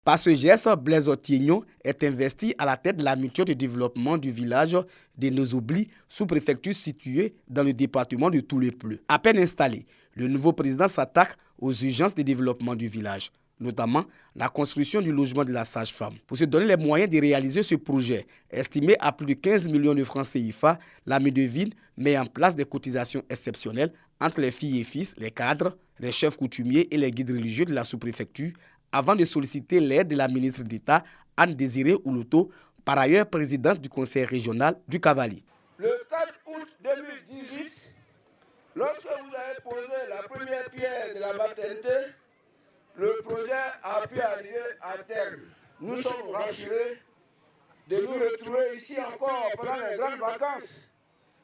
Par ce geste, Blaise Otiegnon est investi à la tête de la mutuelle de développement du village de Nozobli, sous-préfecture située dans le département de Toulepleu. À peine installé, le nouveau président s'attaque aux urgences de développement du village, notamment la construction du logement de la sage-femme. Pour se donner les moyens de réaliser ce projet, estimé à plus de 15 millions de francs CFA, la mairie de ville met en place des cotisations exceptionnelles entre les filles et fils, les cadres, les chefs coutumiers et les guides religieux de la sous-préfecture, avant de solliciter l'aide de la ministre d'État, Anne-Désirée Ouloto, par ailleurs présidente du conseil régional du Cavali. Le 4 août 2018, lorsque vous avez posé la première pierre de la maternité, le projet a pu arriver à terme. Nous sommes rassurés de nous retrouver ici encore pendant les grandes vacances,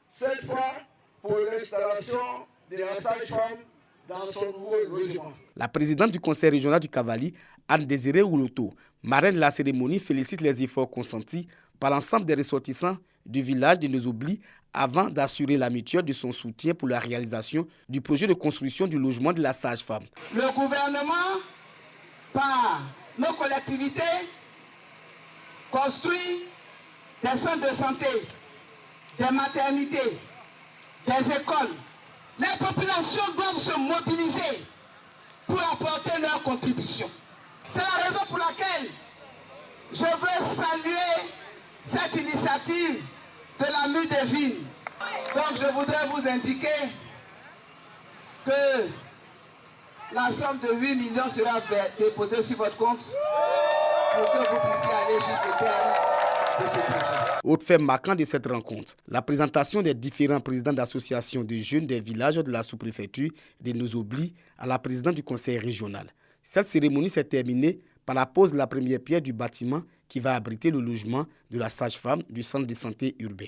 cette fois pour l'installation de la sage-femme dans son nouveau logement. La présidente du conseil régional du Cavali, Anne-Désirée Ouloto, marraine de la cérémonie, félicite les efforts consentis par l'ensemble des ressortissants du village de Nozobli avant d'assurer la mutuelle de son soutien pour la réalisation du projet de construction du logement de la sage-femme. Le gouvernement, par nos collectivités, construit des centres de santé, des maternités, des écoles. Les populations doivent se mobiliser pour apporter leur contribution. C'est la raison pour laquelle je veux saluer cette initiative de la mairie de ville. Donc je voudrais vous indiquer que la somme de 8 millions sera déposée sur votre compte pour que vous puissiez aller jusqu'au terme de ce projet. Autre fait marquant de cette rencontre, la présentation des différents présidents d'associations de jeunes des villages de la sous-préfecture de Nozobli à la présidente du conseil régional. Cette cérémonie s'est terminée par la pose de la première pierre du bâtiment qui va abriter le logement de la sage-femme du centre de santé urbain.